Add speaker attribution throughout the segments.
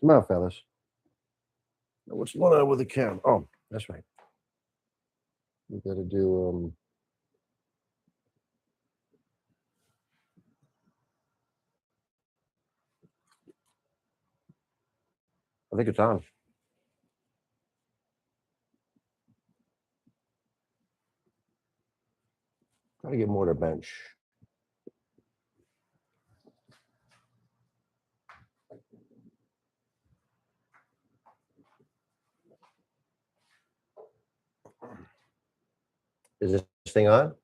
Speaker 1: Come on, fellas. What's going on with the camera? Oh, that's right. We got to do I think it's on. Try to get more to bench. Is this thing on?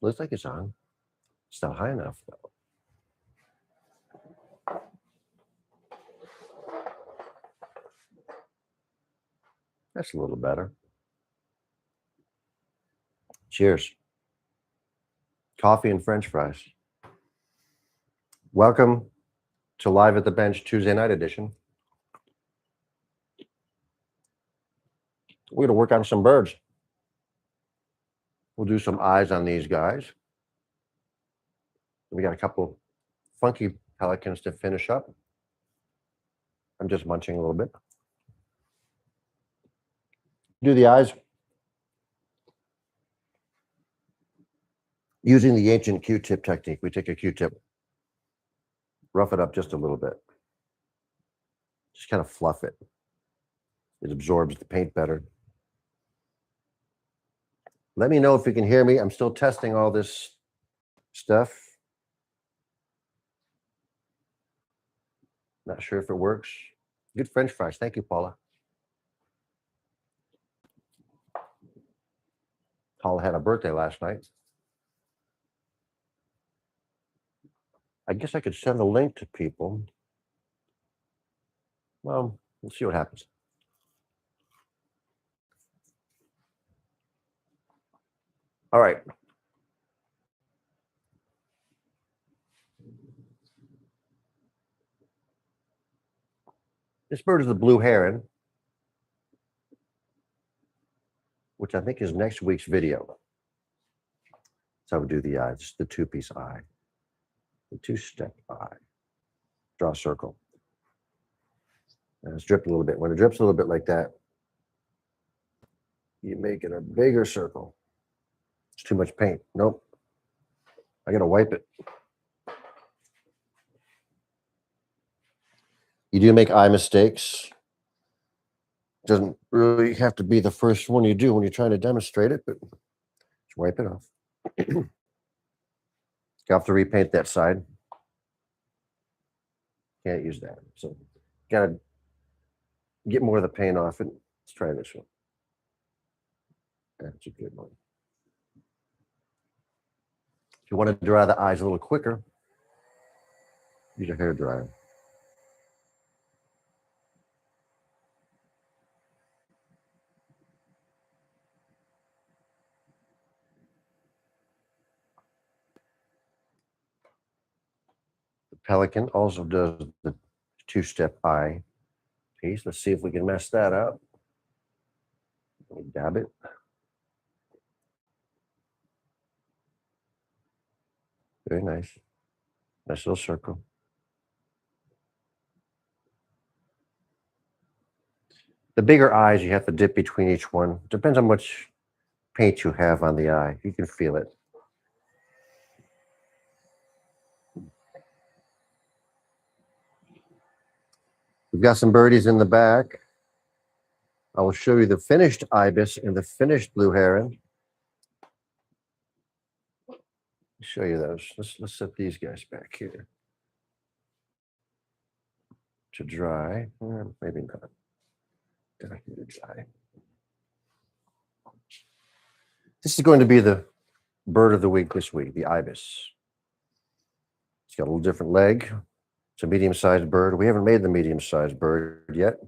Speaker 1: Looks like it's on. It's not high enough though. That's a little better. Cheers. Coffee and French fries. Welcome to Live at the Bench Tuesday night edition. We're going to work on some birds. We'll do some eyes on these guys. We got a couple funky pelicans to finish up. I'm just munching a little bit. Do the eyes using the ancient Q-tip technique. We take a Q-tip, rough it up just a little bit. Just kind of fluff it. It absorbs the paint better. Let me know if you can hear me. I'm still testing all this stuff. Not sure if it works. Good French fries. Thank you, Paula. Paula had a birthday last night. I guess I could send a link to people. Well, we'll see what happens. All right. This bird is the blue heron, which I think is next week's video. So I would do the eye, just the two-piece eye, the two-step eye. Draw a circle. And it's dripped a little bit. When it drips a little bit like that, you make it a bigger circle. It's too much paint. Nope. I got to wipe it. You do make eye mistakes. Doesn't really have to be the first one you do when you're trying to demonstrate it, but just wipe it off. You have to repaint that side. Can't use that. So got to get more of the paint off it. Let's try this one. That's a good one. If you want to dry the eyes a little quicker, use a hair dryer. The pelican also does the two-step eye piece. Let's see if we can mess that up. Let me dab it. Very nice. Nice little circle. The bigger eyes, you have to dip between each one. Depends on how much paint you have on the eye. You can feel it. We've got some birdies in the back. I will show you the finished ibis and the finished blue heron. Show you those. Let's set these guys back here to dry. Maybe not. Down here to dry. This is going to be the bird of the week this week, the ibis. It's got a little different leg. It's a medium-sized bird. We haven't made the medium-sized bird yet.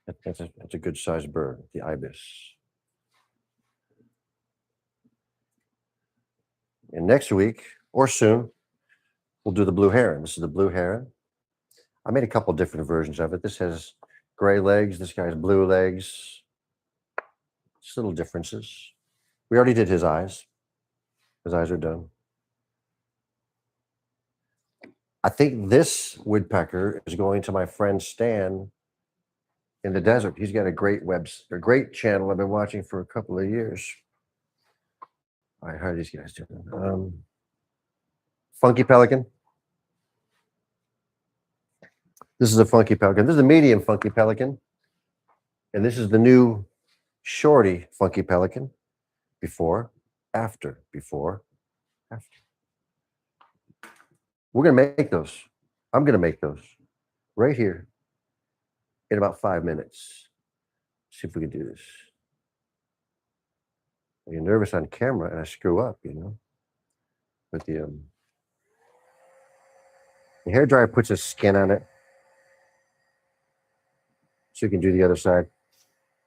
Speaker 1: That's a good-sized bird, the ibis. And next week, or soon, we'll do the blue heron. This is the blue heron. I made a couple different versions of it. This has gray legs. This guy's blue legs. Just little differences. We already did his eyes. His eyes are done. I think this woodpecker is going to my friend Stan in the desert. He's got a great great channel I've been watching for a couple of years. All right, how are these guys doing? Funky pelican. This is a funky pelican. This is a medium funky pelican. And this is the new shorty funky pelican. Before, after, before, after. We're going to make those. I'm going to make those right here in about 5 minutes. See if we can do this. I get nervous on camera and I screw up, you know. But the hairdryer puts a skin on it so you can do the other side.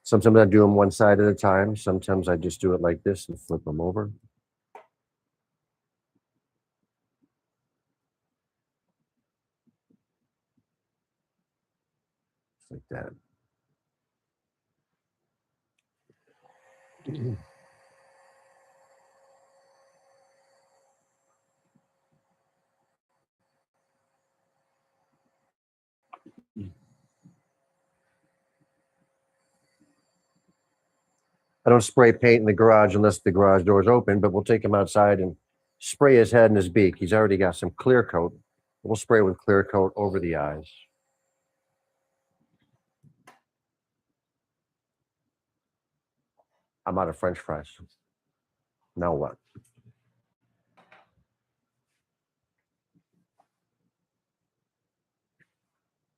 Speaker 1: Sometimes I do them one side at a time. Sometimes I just do it like this and flip them over. Like that. I don't spray paint in the garage unless the garage door is open, but we'll take him outside and spray his head and his beak. He's already got some clear coat. We'll spray with clear coat over the eyes. I'm out of French fries. Now what?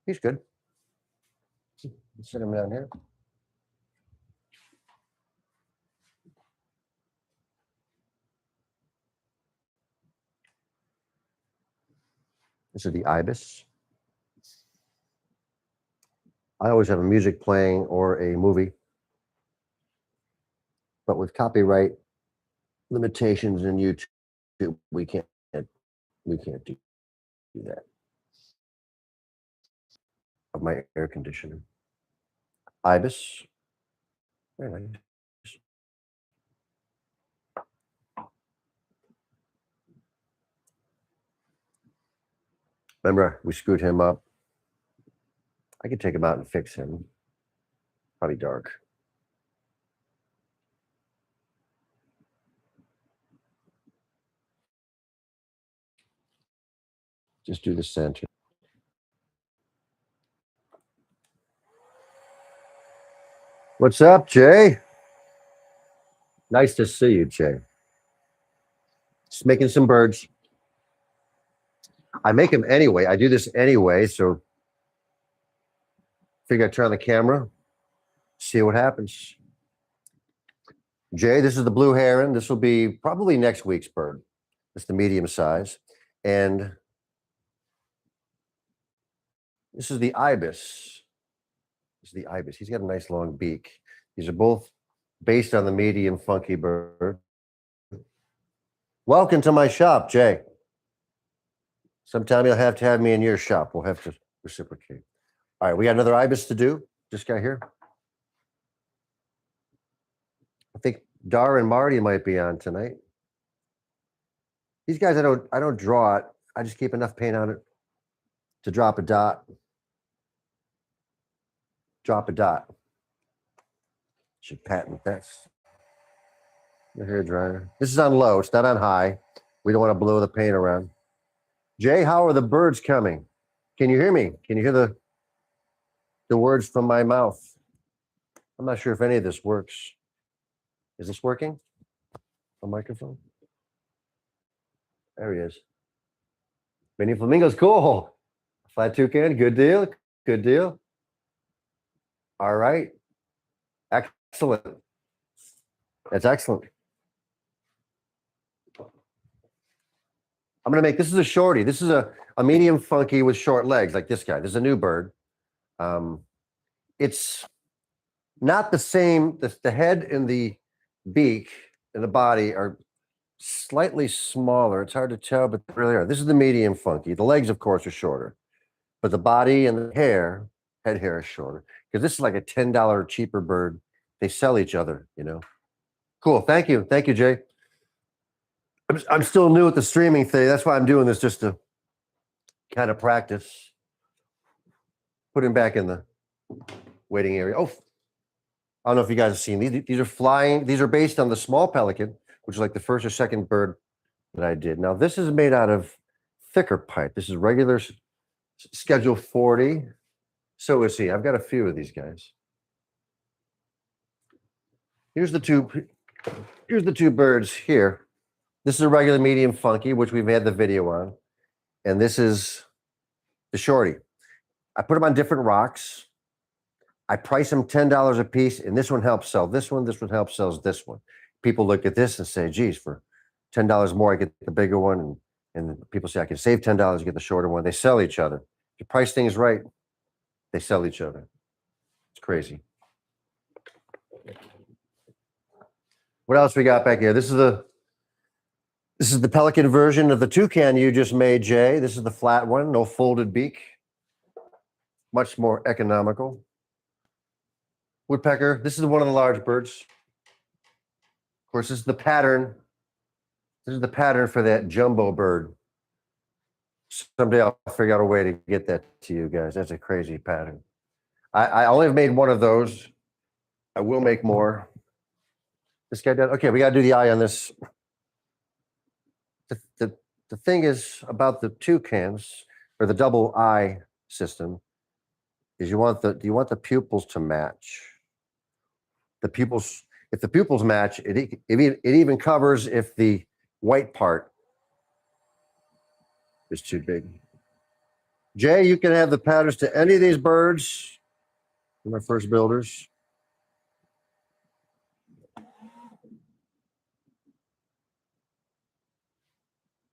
Speaker 1: He's good. Sit him down here. This is the Ibis. I always have a music playing or a movie, but with copyright limitations in YouTube, we can't do that. Of my air conditioner. Ibis. Very nice. Remember, we screwed him up. I could take him out and fix him. Probably dark. Just do the center. What's up, Jay? Nice to see you, Jay. Just making some birds. I make them anyway. I do this anyway, so figure I'd turn on the camera, see what happens. Jay, this is the blue heron. This will be probably next week's bird. It's the medium size. And this is the Ibis. This is the Ibis. He's got a nice long beak. These are both based on the medium funky bird. Welcome to my shop, Jay. Sometime you'll have to have me in your shop. We'll have to reciprocate. All right, we got another Ibis to do. This guy here. I think Dar and Marty might be on tonight. These guys, I don't draw it. I just keep enough paint on it to drop a dot. Drop a dot. Should patent this. The hair dryer. This is on low. It's not on high. We don't want to blow the paint around. Jay, how are the birds coming? Can you hear me? Can you hear the words from my mouth? I'm not sure if any of this works. Is this working? A microphone? There he is. Mini Flamingo's cool. Flat toucan, good deal. Good deal. All right. Excellent. That's excellent. I'm going to make, this is a shorty. This is a medium funky with short legs like this guy. This is a new bird. It's not the same. The head and the beak and the body are slightly smaller. It's hard to tell, but they really are. This is the medium funky. The legs, of course, are shorter, but the body and the hair, head hair is shorter because this is like a $10 cheaper bird. They sell each other, you know. Cool. Thank you. Thank you, Jay. I'm still new at the streaming thing. That's why I'm doing this, just to kind of practice. Put him back in the waiting area. Oh, I don't know if you guys have seen these. These are flying. These are based on the small pelican, which is like the first or second bird that I did. Now, this is made out of thicker pipe. This is regular schedule 40. So is he. I've got a few of these guys. Here's the two birds here. This is a regular medium funky, which we've had the video on. And this is the shorty. I put them on different rocks. I price them $10 a piece, and this one helps sell this one helps sell this one. People look at this and say, geez, for $10 more, I get the bigger one. And people say, I can save $10 to get the shorter one. They sell each other. If you price things right, they sell each other. It's crazy. What else we got back here? This is the pelican version of the toucan you just made, Jay. This is the flat one, no folded beak. Much more economical. Woodpecker. This is one of the large birds. Of course, this is the pattern. This is the pattern for that jumbo bird. Someday I'll figure out a way to get that to you guys. That's a crazy pattern. I only have made one of those. I will make more. This guy does. Okay, we got to do the eye on this. The thing is about the toucans or the double eye system is you want the pupils to match. The pupils, if the pupils match, it even covers if the white part is too big. Jay, you can have the patterns to any of these birds. My first builders.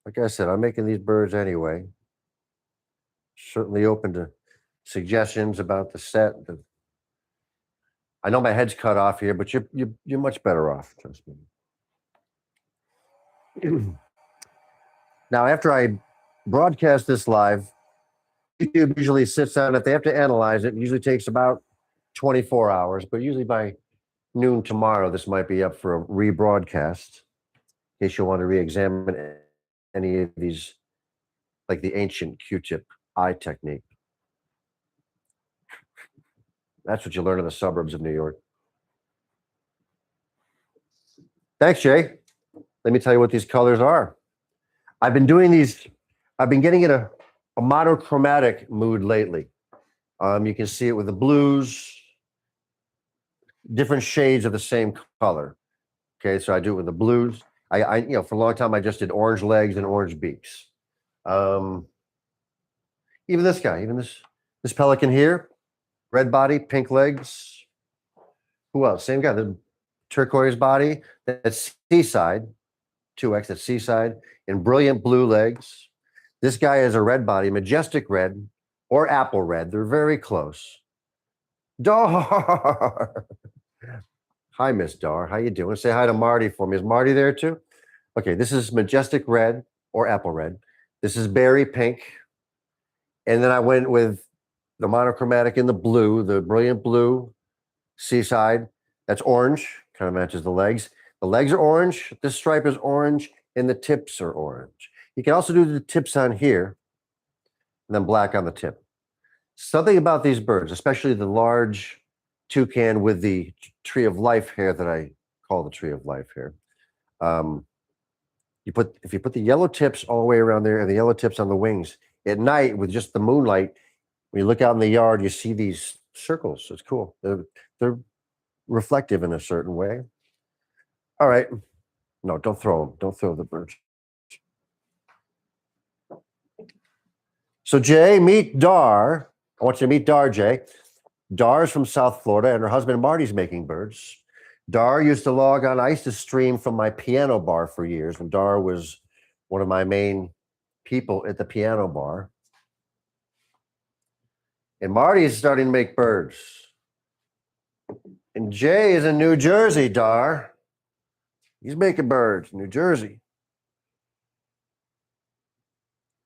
Speaker 1: Like I said, I'm making these birds anyway. Certainly open to suggestions about the set. I know my head's cut off here, but you're much better off, trust me. Now, after I broadcast this live, YouTube usually sits down. If they have to analyze it, it usually takes about 24 hours, but usually by noon tomorrow, this might be up for a rebroadcast in case you want to re-examine any of these, like the ancient Q-tip eye technique. That's what you learn in the suburbs of New York. Thanks, Jay. Let me tell you what these colors are. I've been doing these, I've been getting in a monochromatic mood lately. You can see it with the blues, different shades of the same color. Okay, so I do it with the blues. I for a long time, I just did orange legs and orange beaks. Even this guy, even this pelican here, red body, pink legs. Who else? Same guy, the turquoise body, that's seaside, 2X, that's seaside, and brilliant blue legs. This guy is a red body, majestic red or apple red. They're very close. Dar. Hi, Miss Dar. How you doing? Say hi to Marty for me. Is Marty there too? Okay, this is majestic red or apple red. This is berry pink. And then I went with the monochromatic in the blue, the brilliant blue, seaside. That's orange, kind of matches the legs. The legs are orange, this stripe is orange, and the tips are orange. You can also do the tips on here, and then black on the tip. Something about these birds, especially the large toucan with the tree of life hair that I call the tree of life hair. If you put the yellow tips all the way around there and the yellow tips on the wings, at night with just the moonlight, when you look out in the yard, you see these circles. It's cool. They're reflective in a certain way. All right. No, don't throw them. Don't throw the birds. So Jay, meet Dar. I want you to meet Dar, Jay. Dar is from South Florida, and her husband Marty's making birds. Dar used to log on. I used to stream from my piano bar for years, and Dar was one of my main people at the piano bar. And Marty is starting to make birds. And Jay is in New Jersey, Dar. He's making birds in New Jersey.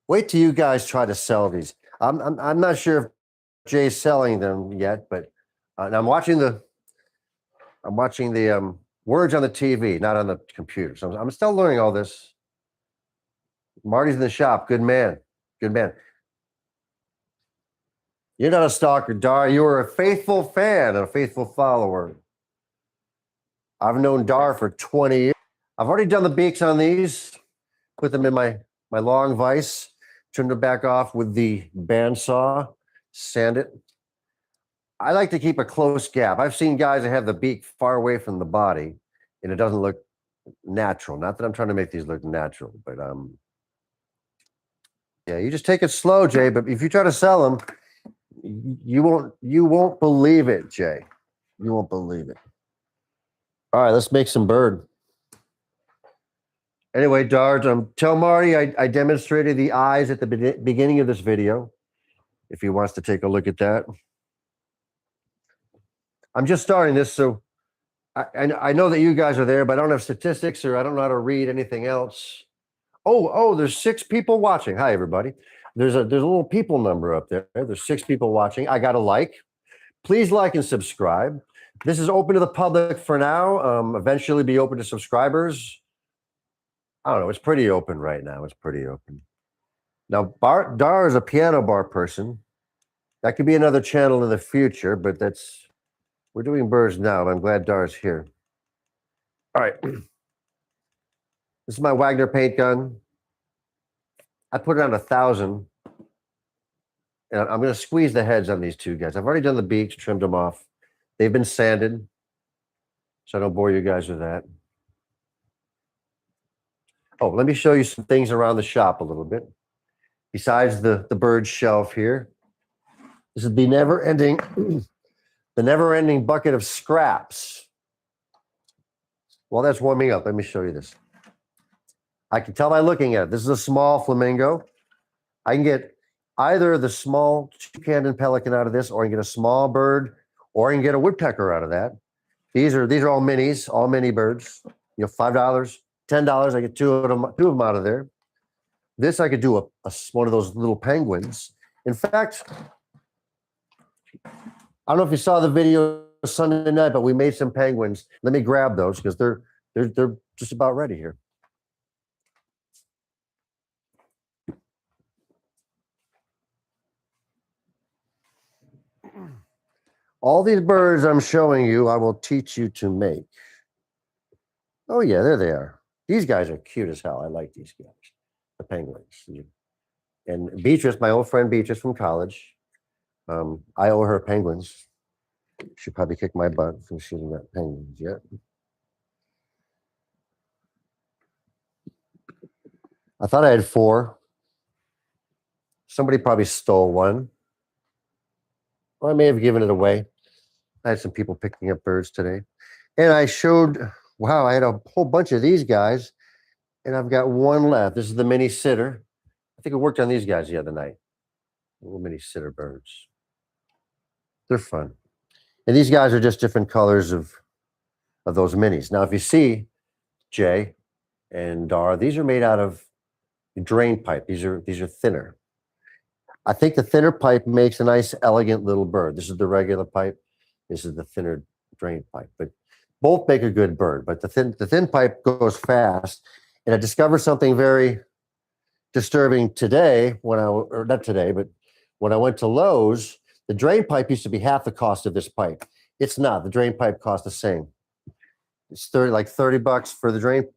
Speaker 1: Wait till you guys try to sell these. I'm not sure if Jay's selling them yet, but I'm watching the words on the TV, not on the computer. So I'm still learning all this. Marty's in the shop. Good man. Good man. You're not a stalker, Dar. You are a faithful fan and a faithful follower. I've known Dar for 20 years. I've already done the beaks on these, put them in my long vise, trimmed them back off with the bandsaw, sand it. I like to keep a close gap. I've seen guys that have the beak far away from the body and it doesn't look natural. Not that I'm trying to make these look natural, but yeah, you just take it slow, Jay. But if you try to sell them, you won't believe it, Jay. You won't believe it. All right, let's make some bird. Anyway, Dart, tell Marty I demonstrated the eyes at the beginning of this video. If he wants to take a look at that. I'm just starting this, so I know that you guys are there, but I don't have statistics or I don't know how to read anything else. Oh, there's 6 people watching. Hi, everybody. There's a little people number up there. There's 6 people watching. I got a like. Please like and subscribe. This is open to the public for now. Eventually be open to subscribers. I don't know. It's pretty open right now. It's pretty open. Now, Dar is a piano bar person. That could be another channel in the future, but we're doing birds now. And I'm glad Dar's here. All right. This is my Wagner paint gun. I put it on 1,000. And I'm going to squeeze the heads on these 2 guys. I've already done the beaks, trimmed them off. They've been sanded, so I don't bore you guys with that. Oh, let me show you some things around the shop a little bit. Besides the bird shelf here, this is the never-ending bucket of scraps. While that's warming up, let me show you this. I can tell by looking at it. This is a small flamingo. I can get either the small toucan and pelican out of this, or I can get a small bird, or I can get a woodpecker out of that. These are all minis, all mini birds. You know, $5, $10. I get two of them out of there. This I could do one of those little penguins. In fact, I don't know if you saw the video Sunday night, but we made some penguins. Let me grab those because they're just about ready here. All these birds I'm showing you, I will teach you to make. Oh yeah, there they are. These guys are cute as hell. I like these guys, the penguins. And Beatrice, my old friend Beatrice from college, I owe her penguins. She'll probably kick my butt from shooting at penguins yet. I thought I had 4. Somebody probably stole one. Or I may have given it away. I had some people picking up birds today. And I showed, wow, I had a whole bunch of these guys. And I've got one left. This is the mini sitter. I think I worked on these guys the other night. Little mini sitter birds. They're fun. And these guys are just different colors of those minis. Now, if you see, Jay and Dar, these are made out of drain pipe. These are thinner. I think the thinner pipe makes a nice, elegant little bird. This is the regular pipe. This is the thinner drain pipe. But both make a good bird. But the thin pipe goes fast. And I discovered something very disturbing today or not today, but when I went to Lowe's, the drain pipe used to be half the cost of this pipe. It's not. The drain pipe costs the same. It's $30 for the drain.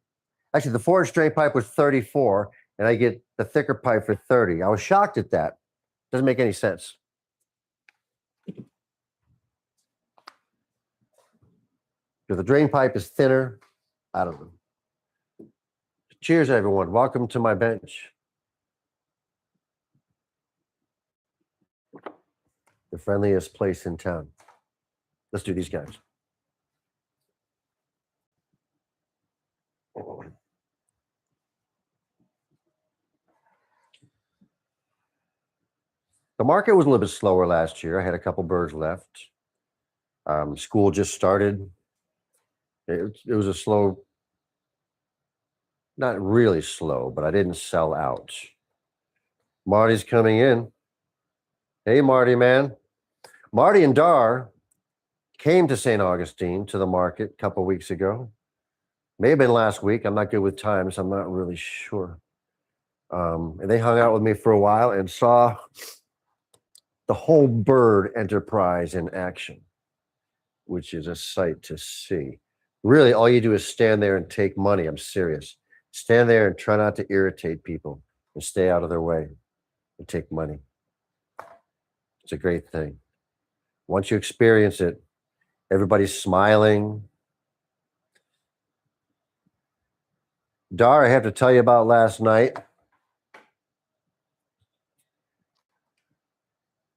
Speaker 1: Actually, the 4-inch drain pipe was $34, and I get the thicker pipe for $30. I was shocked at that. Doesn't make any sense. Because the drain pipe is thinner. I don't know. Cheers, everyone. Welcome to my bench. The friendliest place in town. Let's do these guys. The market was a little bit slower last year. I had a couple birds left. School just started. It was a slow, not really slow, but I didn't sell out. Marty's coming in. Hey, Marty, man. Marty and Dar came to St. Augustine to the market a couple weeks ago. May have been last week. I'm not good with times. I'm not really sure. And they hung out with me for a while and saw the whole bird enterprise in action, which is a sight to see. Really, all you do is stand there and take money. I'm serious. Stand there and try not to irritate people and stay out of their way and take money. It's a great thing. Once you experience it, everybody's smiling. Dar, I have to tell you about last night.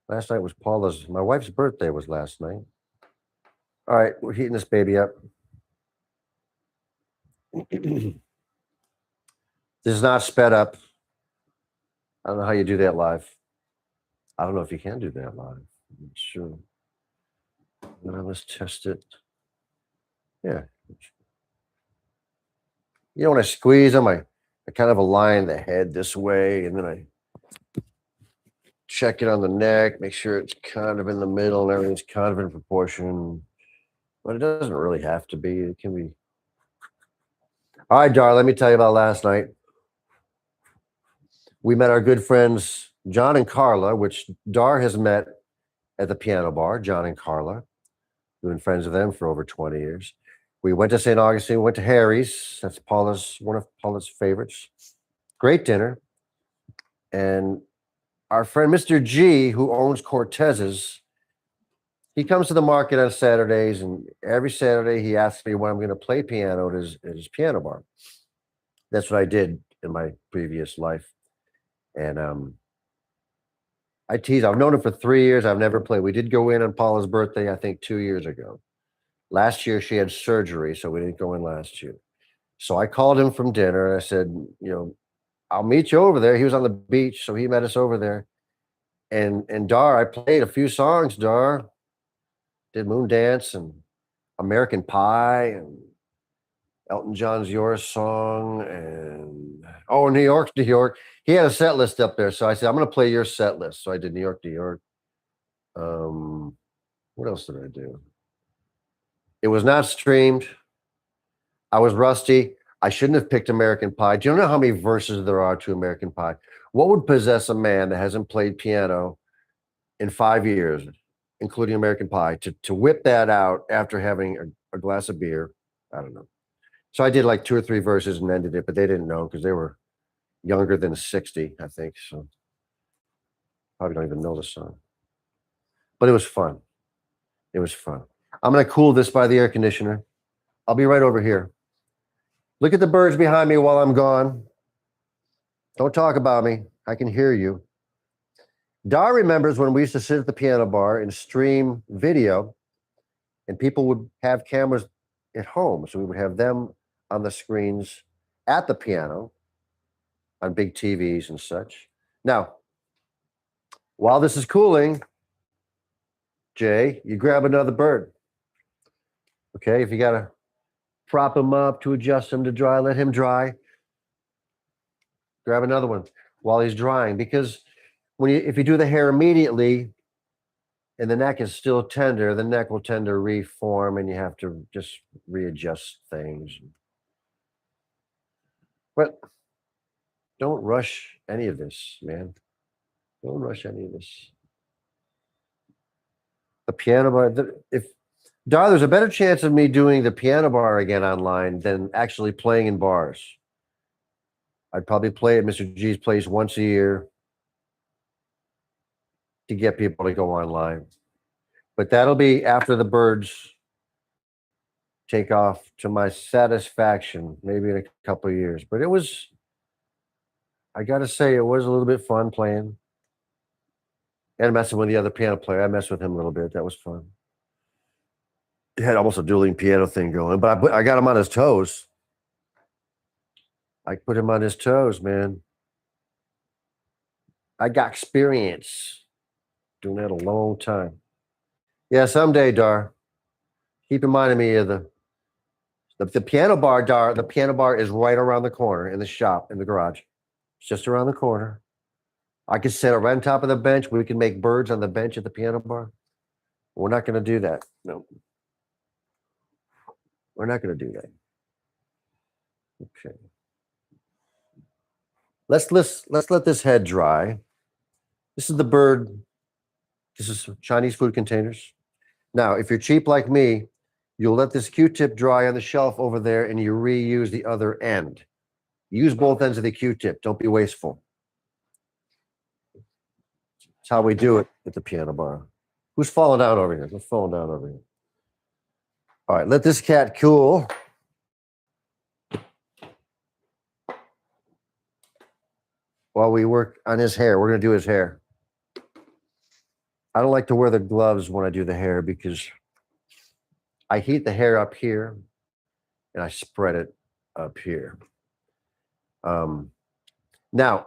Speaker 1: Last night was Paula's, my wife's birthday was last night. All right, we're heating this baby up. This is not sped up. I don't know how you do that live. I don't know if you can do that live. I'm not sure. Now let's test it. Yeah. You know, when I squeeze them, I kind of align the head this way, and then I check it on the neck, make sure it's kind of in the middle and everything's kind of in proportion. But it doesn't really have to be. It can be. All right, Dar, let me tell you about last night. We met our good friends, John and Carla, which Dar has met at the piano bar, John and Carla. We've been friends with them for over 20 years. We went to St. Augustine, went to Harry's. That's one of Paula's favorites. Great dinner. And our friend, Mr. G, who owns Cortez's, he comes to the market on Saturdays, and every Saturday he asks me when I'm going to play piano at his piano bar. That's what I did in my previous life. And I tease, I've known him for 3 years. I've never played. We did go in on Paula's birthday, I think 2 years ago. Last year she had surgery, so we didn't go in last year. So I called him from dinner and I said, you know, I'll meet you over there. He was on the beach, so he met us over there. And Dar, I played a few songs, Dar. Did Moon Dance and American Pie and Elton John's Your Song and New York, New York. He had a set list up there, so I said, I'm going to play your set list. So I did New York, New York. What else did I do? It was not streamed. I was rusty. I shouldn't have picked American Pie. Do you know how many verses there are to American Pie? What would possess a man that hasn't played piano in 5 years, including American Pie, to whip that out after having a glass of beer? I don't know. So I did like 2 or 3 verses and ended it, but they didn't know because they were younger than 60, I think. So probably don't even know the song. But it was fun. It was fun. I'm going to cool this by the air conditioner. I'll be right over here. Look at the birds behind me while I'm gone. Don't talk about me. I can hear you. Dar remembers when we used to sit at the piano bar and stream video, and people would have cameras at home. So we would have them on the screens at the piano on big TVs and such. Now, while this is cooling, Jay, you grab another bird. Okay, if you got to prop him up to adjust him to dry, let him dry. Grab another one while he's drying, because if you do the hair immediately and the neck is still tender, the neck will tend to reform and you have to just readjust things. But don't rush any of this, man. Don't rush any of this. The piano bar, there's a better chance of me doing the piano bar again online than actually playing in bars. I'd probably play at Mr. G's place once a year to get people to go online. But that'll be after the birds take off, to my satisfaction, maybe in a couple of years. But I got to say, it was a little bit fun playing and messing with the other piano player. I messed with him a little bit. That was fun. He had almost a dueling piano thing going, but I got him on his toes. I put him on his toes, man. I got experience doing that a long time. Yeah, someday, Dar. Keep reminding me of the piano bar, Dar. The piano bar is right around the corner in the shop, in the garage. It's just around the corner. I could sit right on top of the bench. We can make birds on the bench at the piano bar. We're not going to do that. No. We're not going to do that. Okay. Let's let this head dry. This is the bird This is Chinese food containers. Now, if you're cheap like me, you'll let this Q-tip dry on the shelf over there and you reuse the other end. Use both ends of the Q-tip. Don't be wasteful. That's how we do it at the piano bar. Who's falling down over here? Who's falling down over here? All right, let this cat cool. While we work on his hair, we're going to do his hair. I don't like to wear the gloves when I do the hair because I heat the hair up here and I spread it up here. Now,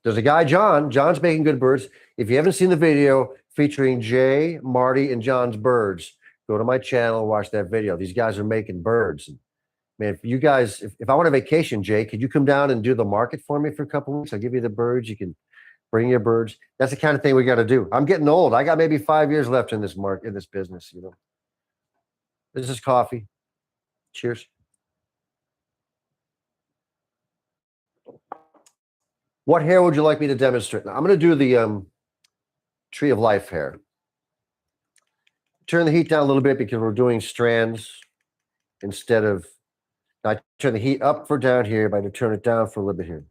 Speaker 1: there's a guy, John. John's making good birds. If you haven't seen the video featuring Jay, Marty, and John's birds, go to my channel and watch that video. These guys are making birds. Man, if you guys, if I want a vacation, Jay, could you come down and do the market for me for a couple of weeks? I'll give you the birds. You can bring your birds. That's the kind of thing we got to do. I'm getting old. I got maybe 5 years left in this market, in this business, you know. This is coffee. Cheers. What hair would you like me to demonstrate? Now, I'm going to do the Tree of Life hair. Turn the heat down a little bit because we're doing strands instead of, I turn the heat up for down here, but I turn it down for a little bit here.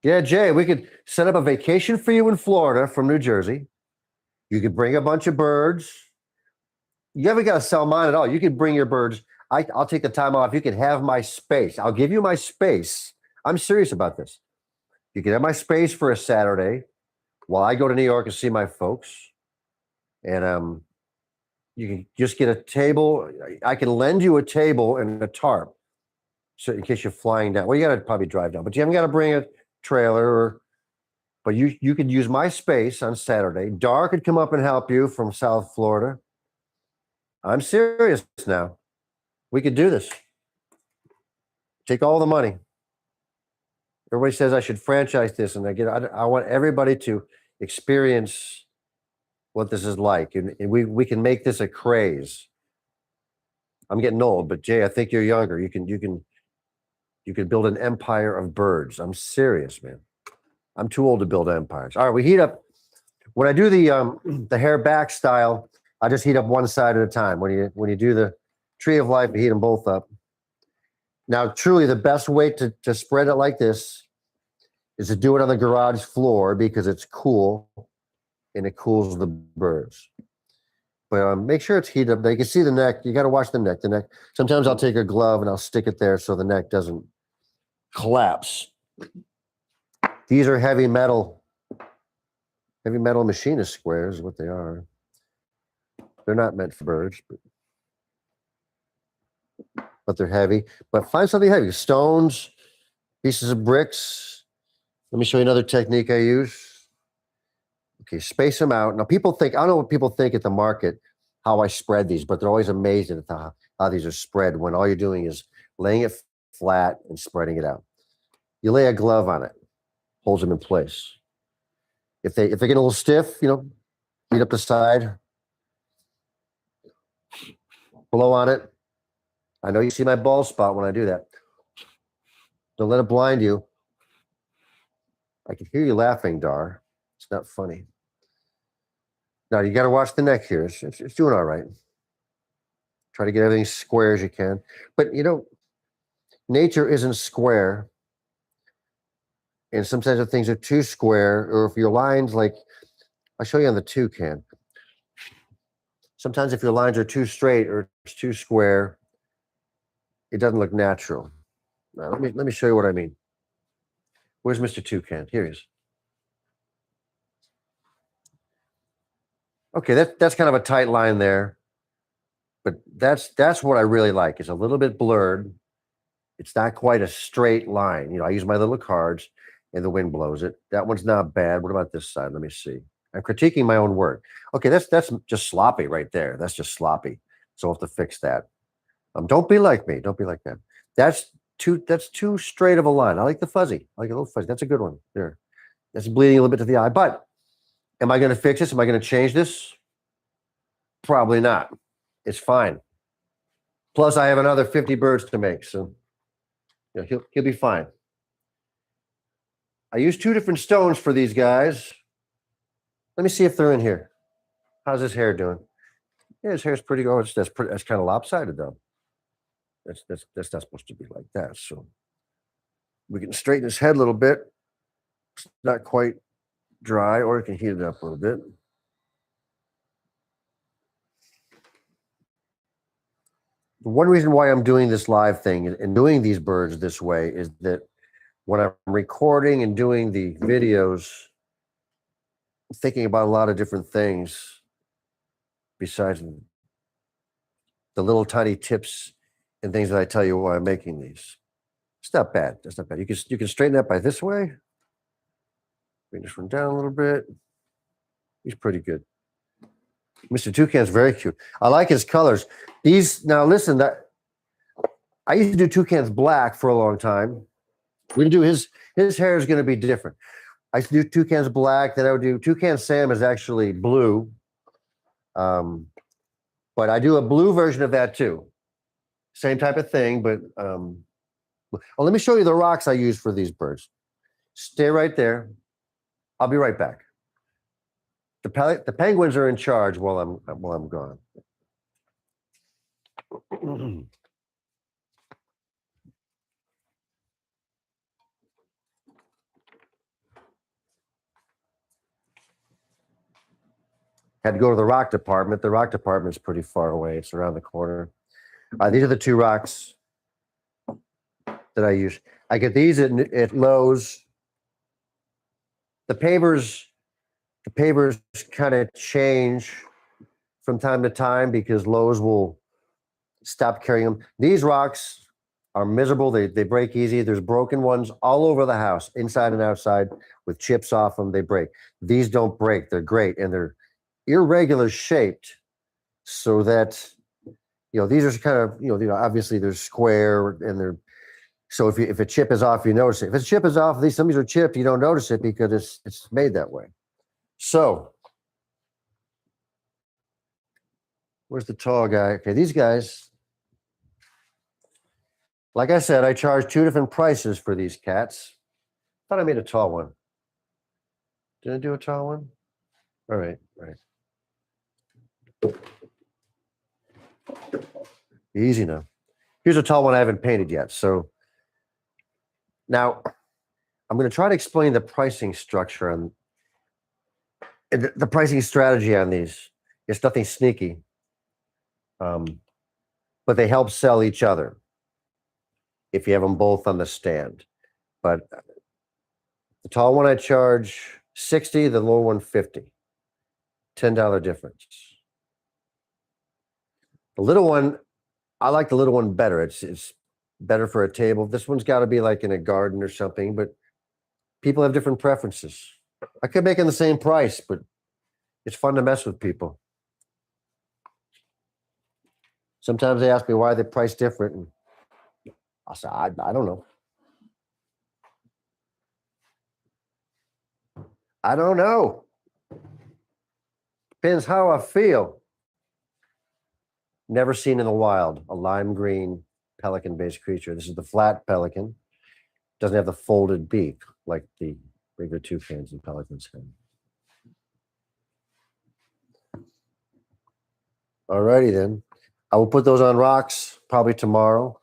Speaker 1: Yeah, Jay, we could set up a vacation for you in Florida from New Jersey. You could bring a bunch of birds. You haven't got to sell mine at all. You could bring your birds. I'll take the time off. You can have my space. I'll give you my space. I'm serious about this. You can have my space for a Saturday while I go to New York and see my folks. And you can just get a table. I can lend you a table and a tarp. So in case you're flying down. Well, you got to probably drive down. But you haven't got to bring a trailer. But you could use my space on Saturday. Dar could come up and help you from South Florida. I'm serious now. We could do this. Take all the money. Everybody says I should franchise this, and I want everybody to experience what this is like, and we can make this a craze. I'm getting old, but Jay, I think you're younger. You can build an empire of birds. I'm serious, man. I'm too old to build empires. All right, we heat up. When I do the hair back style, I just heat up one side at a time. When you do the Tree of Life, you heat them both up. Now, truly, the best way to spread it like this is to do it on the garage floor because it's cool and it cools the birds. But make sure it's heated up. Now, you can see the neck. You got to watch the neck. The neck. Sometimes I'll take a glove and I'll stick it there so the neck doesn't collapse. These are heavy metal. Heavy metal machinist squares is what they are. They're not meant for birds, but they're heavy. But find something heavy. Stones, pieces of bricks. Let me show you another technique I use. Okay, space them out. Now, people think, I don't know what people think at the market, how I spread these, but they're always amazed at how these are spread when all you're doing is laying it flat and spreading it out. You lay a glove on it, holds them in place. If they get a little stiff, you know, heat up the side, blow on it. I know you see my bald spot when I do that. Don't let it blind you. I can hear you laughing, Dar. It's not funny. Now, you got to watch the neck here. It's doing all right. Try to get everything square as you can. But, you know, nature isn't square. And sometimes if things are too square, or if your lines, like, I'll show you on the Toucan. Sometimes if your lines are too straight or it's too square, it doesn't look natural. Now, let me show you what I mean. Where's Mr. Toucan? Here he is. Okay, that's kind of a tight line there, but that's what I really like. It's a little bit blurred. It's not quite a straight line. You know, I use my little cards, and the wind blows it. That one's not bad. What about this side? Let me see. I'm critiquing my own work. Okay, that's just sloppy right there. That's just sloppy. So I'll have to fix that. Don't be like me. Don't be like that. That's too straight of a line. I like the fuzzy. I like a little fuzzy. That's a good one. There. That's bleeding a little bit to the eye. But am I going to fix this? Am I going to change this? Probably not. It's fine. Plus, I have another 50 birds to make. So you know, he'll be fine. I use 2 different stones for these guys. Let me see if they're in here. How's his hair doing? Yeah, his hair's pretty good. That's kind of lopsided though. That's not supposed to be like that. So we can straighten his head a little bit. It's not quite dry, or we can heat it up a little bit. One reason why I'm doing this live thing and doing these birds this way is that when I'm recording and doing the videos, I'm thinking about a lot of different things besides the little tiny tips and things that I tell you while I'm making these. It's not bad. That's not bad. You can straighten that by this way. Bring this one down a little bit. He's pretty good. Mr. Toucan's very cute. I like his colors. Now listen, that I used to do Toucan's black for a long time. We're gonna do his hair is gonna be different. I used to do Toucan's black, then I would do Toucan Sam is actually blue. But I do a blue version of that too. Same type of thing, but let me show you the rocks I use for these birds. Stay right there. I'll be right back. The penguins are in charge while I'm gone. Had to go to the rock department. The rock department's pretty far away. It's around the corner. These are the two rocks that I use. I get these at Lowe's. The pavers kind of change from time to time because Lowe's will stop carrying them. These rocks are miserable. They break easy. There's broken ones all over the house, inside and outside, with chips off them. They break. These don't break. They're great, and they're irregular shaped, so that these are kind of obviously they're square and they're. So if a chip is off, you notice it. If a chip is off, some of these are chipped, you don't notice it because it's made that way. So where's the tall guy? Okay, these guys, like I said, I charge two different prices for these cats. Thought I made a tall one. Did I do a tall one? All right. Easy now. Here's a tall one I haven't painted yet. So now I'm going to try to explain the pricing structure and the pricing strategy on these. It's nothing sneaky, but they help sell each other if you have them both on the stand. But the tall one I charge $60, the lower one $50. $10 difference. The little one, I like the little one better. It's better for a table. This one's got to be like in a garden or something, but people have different preferences. I could make them the same price, but it's fun to mess with people. Sometimes they ask me why they're priced different, and I say, I don't know. I don't know. Depends how I feel. Never seen in the wild, a lime green pelican-based creature. This is the flat pelican. Doesn't have the folded beak like the regular toucans and pelicans have. All righty then. I will put those on rocks probably tomorrow.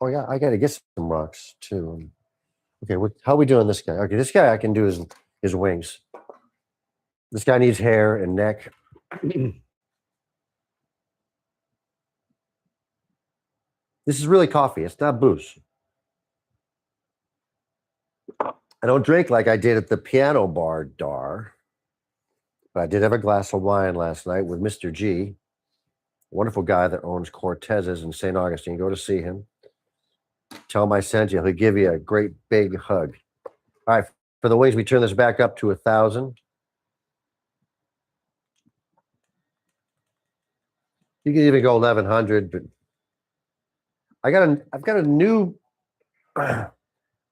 Speaker 1: Oh yeah, I got to get some rocks too. Okay, how are we doing this guy? Okay, this guy I can do his wings. This guy needs hair and neck. This is really coffee. It's not booze. I don't drink like I did at the piano bar, but I did have a glass of wine last night with Mr. G, a wonderful guy that owns Cortez's in St. Augustine. Go to see him. Tell him I sent you. He'll give you a great big hug. All right, for the wings, we turn this back up to 1,000. You can even go 1,100, but I've got a new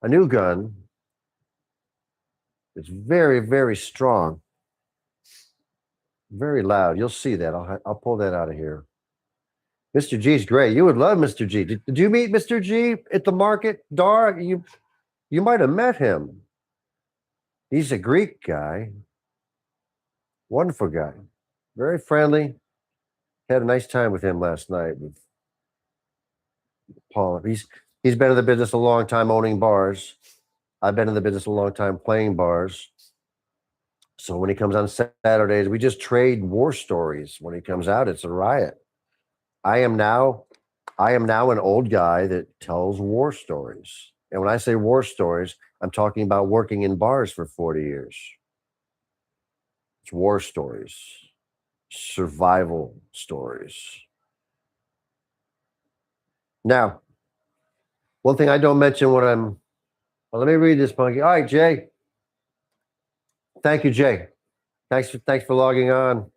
Speaker 1: gun. It's very, very strong, very loud. You'll see that. I'll pull that out of here. Mr. G's great. You would love Mr. G. Did you meet Mr. G at the market, Dar? You might have met him. He's a Greek guy. Wonderful guy. Very friendly. Had a nice time with him last night with Paul. He's been in the business a long time owning bars. I've been in the business a long time playing bars. So when he comes on Saturdays, we just trade war stories. When he comes out, it's a riot. I am now an old guy that tells war stories. And when I say war stories, I'm talking about working in bars for 40 years. It's war stories, survival stories. Now, one thing I don't mention when I'm, well, let me read this, Punky. All right, Jay. Thank you, Jay. Thanks for logging on.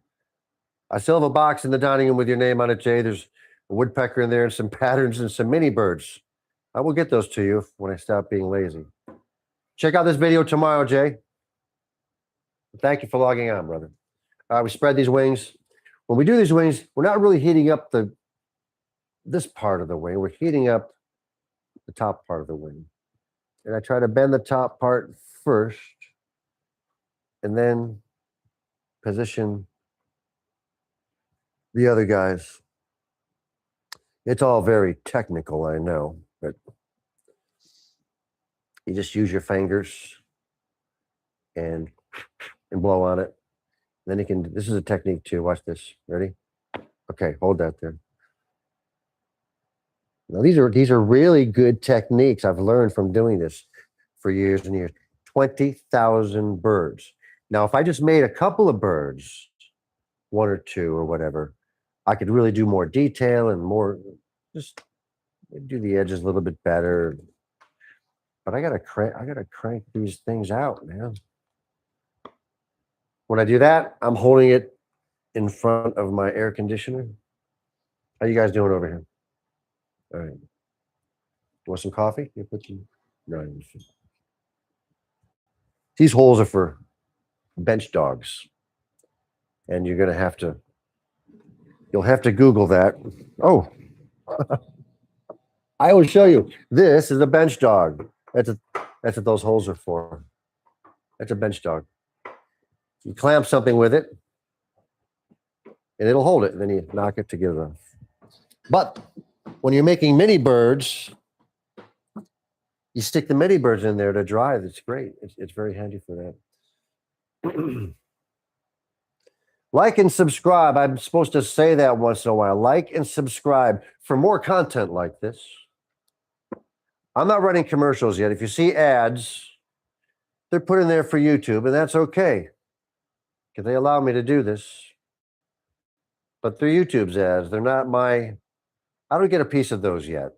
Speaker 1: I still have a box in the dining room with your name on it, Jay. There's a woodpecker in there and some patterns and some mini birds. I will get those to you when I stop being lazy. Check out this video tomorrow, Jay. Thank you for logging on, brother. We spread these wings. When we do these wings, we're not really heating up this part of the wing. We're heating up the top part of the wing. And I try to bend the top part first and then position the other guys. It's all very technical, I know, but you just use your fingers and blow on it. Then you can, this is a technique too. Watch this. Ready? Okay, hold that there. Now these are really good techniques I've learned from doing this for years and years. 20,000 birds. Now, if I just made a couple of birds, one or two or whatever, I could really do more detail and more, just do the edges a little bit better. But I gotta crank these things out, man. When I do that, I'm holding it in front of my air conditioner. How you guys doing over here? All right. You want some coffee? You put some. No. These holes are for bench dogs, and you're gonna have to. You'll have to Google that. Oh, I will show you. This is a bench dog. That's what those holes are for. That's a bench dog. You clamp something with it, and it'll hold it. And then you knock it together. But when you're making mini birds, you stick the mini birds in there to dry. That's great. It's very handy for that. Like and subscribe. I'm supposed to say that once in a while. Like and subscribe for more content like this. I'm not running commercials yet. If you see ads, they're put in there for YouTube, and that's okay, because they allow me to do this. But they're YouTube's ads. They're not my, I don't get a piece of those yet.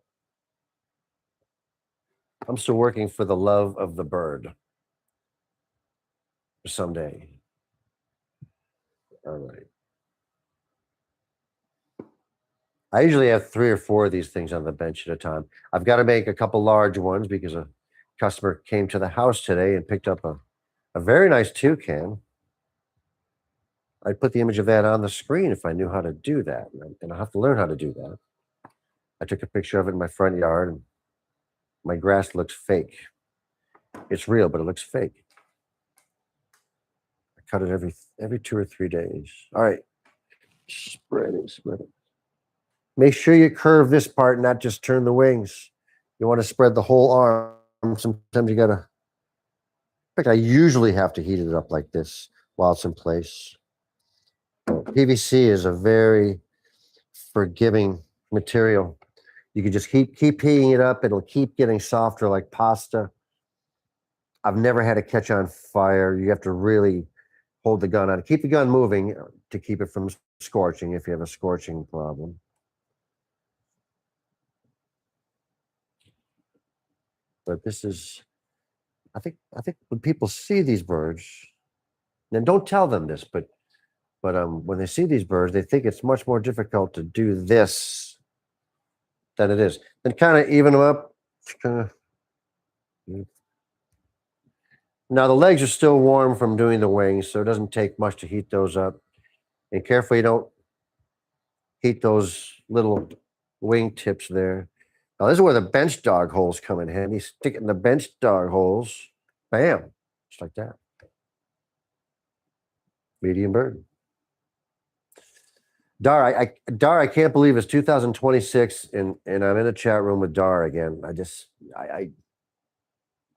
Speaker 1: I'm still working for the love of the bird. Someday. All right. I usually have 3 or 4 of these things on the bench at a time. I've got to make a couple large ones because a customer came to the house today and picked up a very nice toucan. I'd put the image of that on the screen if I knew how to do that. And I'll have to learn how to do that. I took a picture of it in my front yard, and my grass looks fake. It's real, but it looks fake. I cut it every 2 or 3 days. All right. Spread it. Make sure you curve this part, not just turn the wings. You want to spread the whole arm. Sometimes you got to, in fact, I usually have to heat it up like this while it's in place. PVC is a very forgiving material. You can just keep heating it up. It'll keep getting softer like pasta. I've never had it catch on fire. You have to really hold the gun on it. Keep the gun moving to keep it from scorching if you have a scorching problem. But this is, I think when people see these birds, and don't tell them this, but when they see these birds, they think it's much more difficult to do this than it is. Then kind of even them up. Now the legs are still warm from doing the wings, so it doesn't take much to heat those up. And carefully don't heat those little wing tips there. Now, this is where the bench dog holes come in handy. Stick it in the bench dog holes. Bam. Just like that. Medium bird. Dar, I can't believe it's 2026 and I'm in a chat room with Dar again.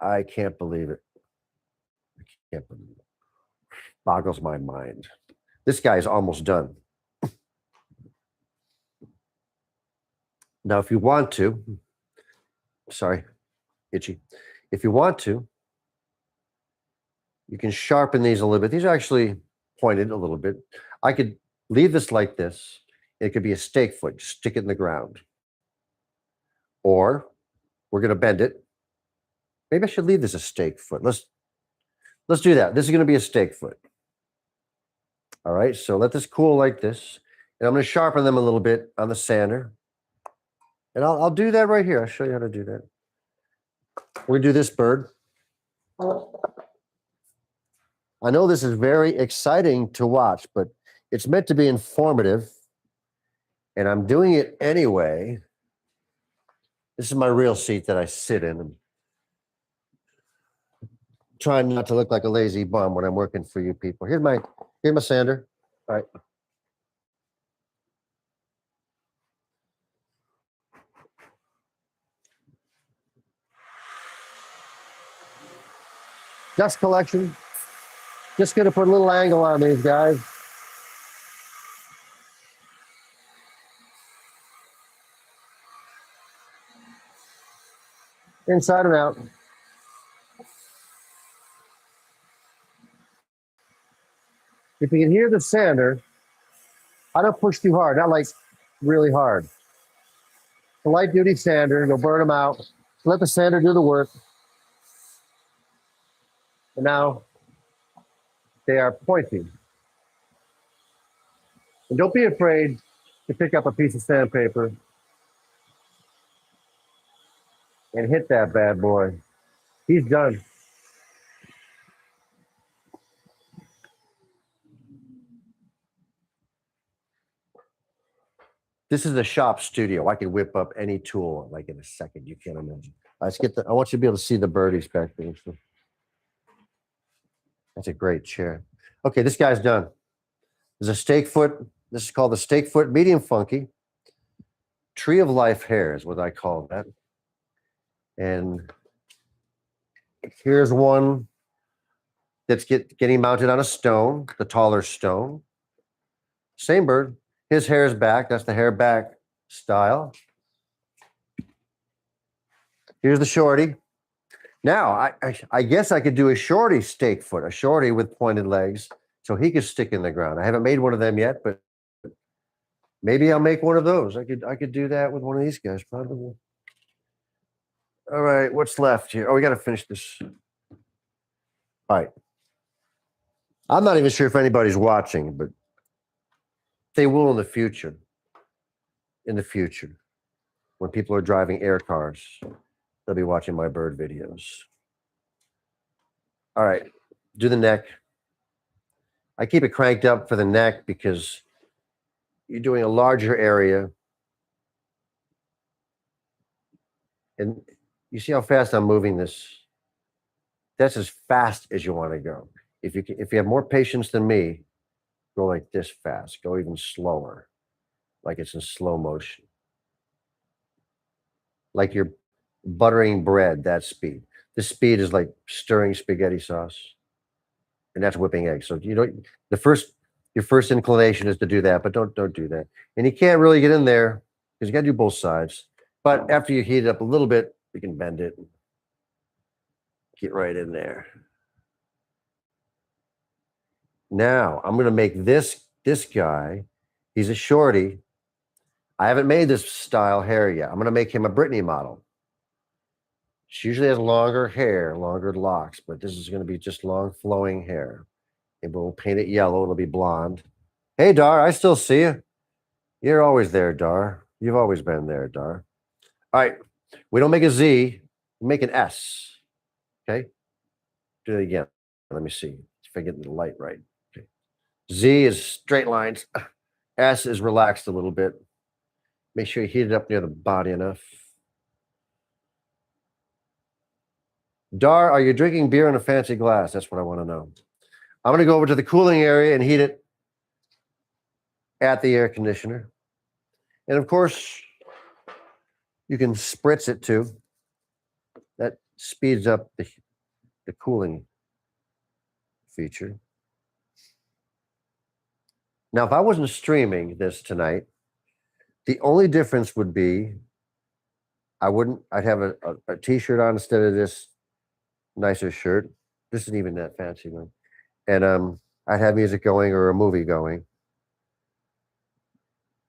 Speaker 1: I can't believe it. I can't believe it. Boggles my mind. This guy is almost done. Now, if you want to, sorry, itchy. If you want to, you can sharpen these a little bit. These are actually pointed a little bit. I could leave this like this. It could be a stake foot, just stick it in the ground. Or we're going to bend it. Maybe I should leave this a stake foot. Let's do that. This is going to be a stake foot. All right, so let this cool like this. And I'm going to sharpen them a little bit on the sander. And I'll do that right here. I'll show you how to do that. We're going to do this bird. I know this is very exciting to watch, but it's meant to be informative. And I'm doing it anyway. This is my real seat that I sit in. I'm trying not to look like a lazy bum when I'm working for you people. Here's my sander. All right. Dust collection. Just going to put a little angle on these guys. Inside and out. If you can hear the sander, I don't push too hard, not like really hard. A light duty sander, you'll burn them out. Let the sander do the work. And now they are pointing. And don't be afraid to pick up a piece of sandpaper and hit that bad boy. He's done. This is a shop studio. I can whip up any tool like in a second. You can't imagine. Let's get I want you to be able to see the birdies back there. That's a great chair. Okay, this guy's done. There's a stake foot. This is called the stake foot medium funky. Tree of life hair is what I call that. And here's one that's getting mounted on a stone, the taller stone. Same bird. His hair is back. That's the hair back style. Here's the shorty. Now, I guess I could do a shorty stake foot, a shorty with pointed legs, so he could stick in the ground. I haven't made one of them yet, but maybe I'll make one of those. I could do that with one of these guys, probably. All right, what's left here? Oh, we got to finish this. All right. I'm not even sure if anybody's watching, but they will in the future. In the future, when people are driving air cars, they'll be watching my bird videos. All right, do the neck. I keep it cranked up for the neck because you're doing a larger area. And you see how fast I'm moving this? That's as fast as you want to go. If you have more patience than me, go like this fast. Go even slower, like it's in slow motion. Like you're buttering bread, that speed. This speed is like stirring spaghetti sauce. And that's whipping eggs. So you don't your first inclination is to do that, but don't do that. And you can't really get in there because you got to do both sides. But after you heat it up a little bit, you can bend it. Get right in there. Now I'm going to make this guy. He's a shorty. I haven't made this style hair yet. I'm going to make him a Britney model. She usually has longer hair, longer locks, but this is going to be just long flowing hair. And we'll paint it yellow. It'll be blonde. Hey, Dar, I still see you. You're always there, Dar. You've always been there, Dar. All right. We don't make a Z. We make an S. Okay. Do it again. Let me see if I get the light right. Okay. Z is straight lines. S is relaxed a little bit. Make sure you heat it up near the body enough. Dar, are you drinking beer in a fancy glass? That's what I want to know. I'm going to go over to the cooling area and heat it at the air conditioner. And of course, you can spritz it too. That speeds up the cooling feature. Now, if I wasn't streaming this tonight, the only difference would be I'd have a t-shirt on instead of this nicer shirt. This isn't even that fancy one. And I'd have music going or a movie going.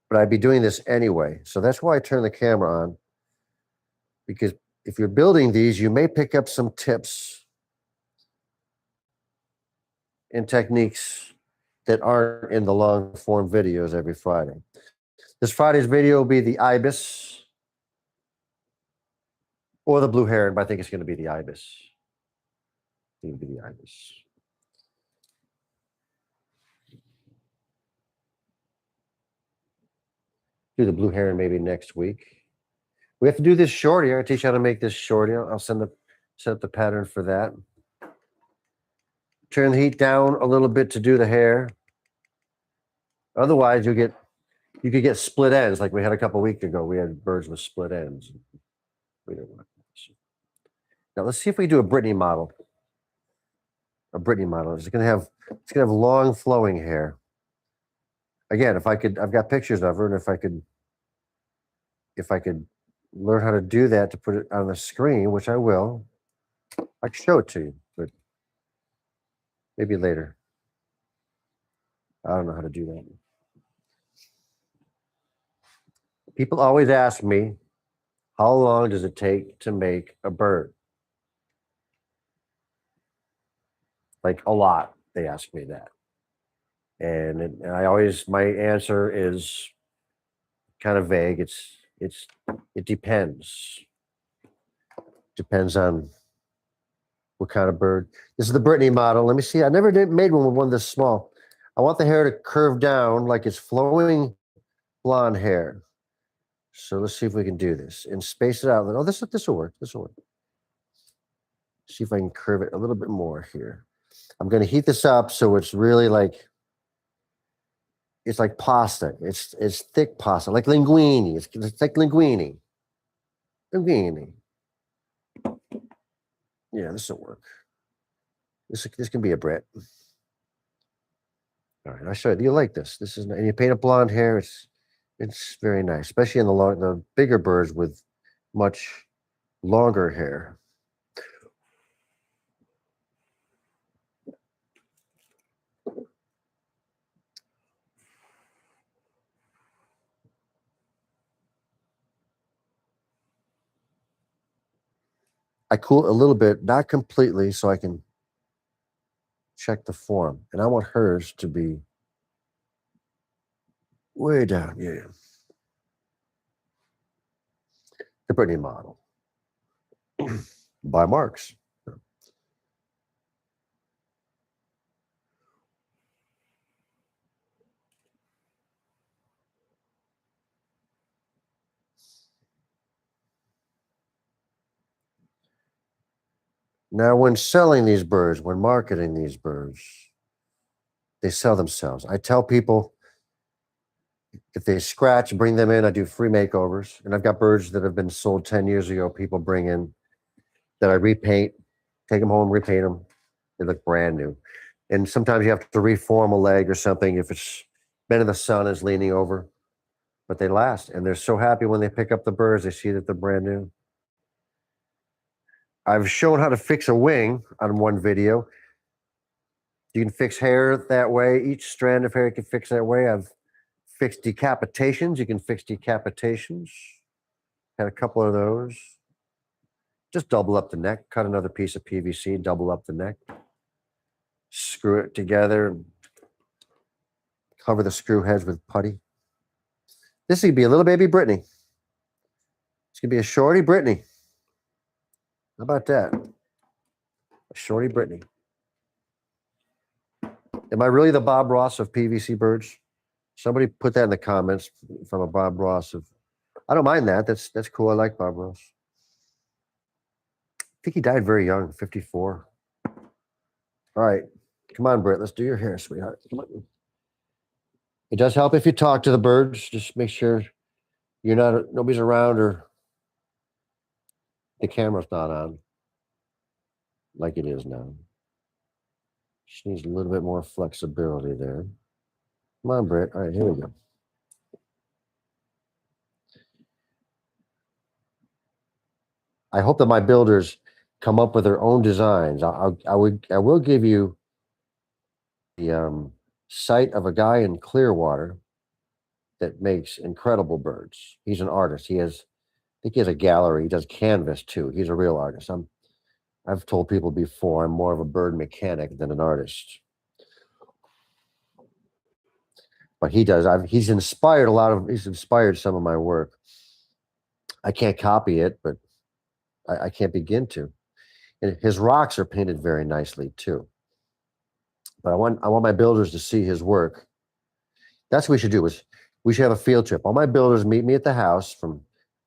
Speaker 1: But I'd be doing this anyway. So that's why I turn the camera on. Because if you're building these, you may pick up some tips and techniques that aren't in the long form videos every Friday. This Friday's video will be the Ibis or the blue heron, but I think it's going to be the Ibis. It'll be the Ibis. Do the blue heron maybe next week. We have to do this shorty. I'll teach you how to make this shorty. I'll set up the pattern for that. Turn the heat down a little bit to do the hair. Otherwise, you could get split ends like we had a couple weeks ago. We had birds with split ends. We don't want this. Now let's see if we do a Brittany model. A Brittany model. It's gonna have long flowing hair. Again, I've got pictures of her, and if I could learn how to do that to put it on the screen, which I will, I can show it to you, but maybe later. I don't know how to do that. People always ask me, how long does it take to make a bird? Like a lot, they ask me that. And my answer is kind of vague. It depends. Depends on what kind of bird. This is the Brittany model. Let me see. I never made one this small. I want the hair to curve down like it's flowing blonde hair. So let's see if we can do this and space it out. Oh, this will work. This will work. See if I can curve it a little bit more here. I'm going to heat this up so it's really like, it's like pasta. It's thick pasta, like linguine. It's like linguine. Linguine. Yeah, this will work. This can be a Brit. All right, I'll show you. You like this? This is, and you paint a blonde hair. It's very nice, especially in the bigger birds with much longer hair. I cool a little bit, not completely, so I can check the form. And I want hers to be way down. Yeah. The Brittany model by Marks. Now, when selling these birds, when marketing these birds, they sell themselves. I tell people if they scratch, bring them in. I do free makeovers. And I've got birds that have been sold 10 years ago. People bring in that I repaint, take them home, repaint them. They look brand new. And sometimes you have to reform a leg or something if it's been in the sun, is leaning over. But they last. And they're so happy when they pick up the birds, they see that they're brand new. I've shown how to fix a wing on one video. You can fix hair that way. Each strand of hair you can fix that way. I've fixed decapitations. You can fix decapitations. Had a couple of those. Just double up the neck. Cut another piece of PVC. Double up the neck. Screw it together. Cover the screw heads with putty. This could be a little baby Brittany. It's going to be a shorty Brittany. How about that? A shorty Brittany. Am I really the Bob Ross of PVC birds? Somebody put that in the comments from a Bob Ross of. I don't mind that. That's cool. I like Bob Ross. I think he died very young, 54. All right. Come on, Britt, let's do your hair, sweetheart. Come on. It does help if you talk to the birds. Just make sure nobody's around or the camera's not on like it is now. She needs a little bit more flexibility there. Come on, Britt. All right, here we go. I hope that my builders come up with their own designs. I will give you the site of a guy in Clearwater that makes incredible birds. He's an artist. I think he has a gallery. He does canvas too. He's a real artist. I've told people before, I'm more of a bird mechanic than an artist. But he does. He's inspired some of my work. I can't copy it, but I can't begin to. And his rocks are painted very nicely too. But I want my builders to see his work. That's what we should do. We should have a field trip. All my builders meet me at the house.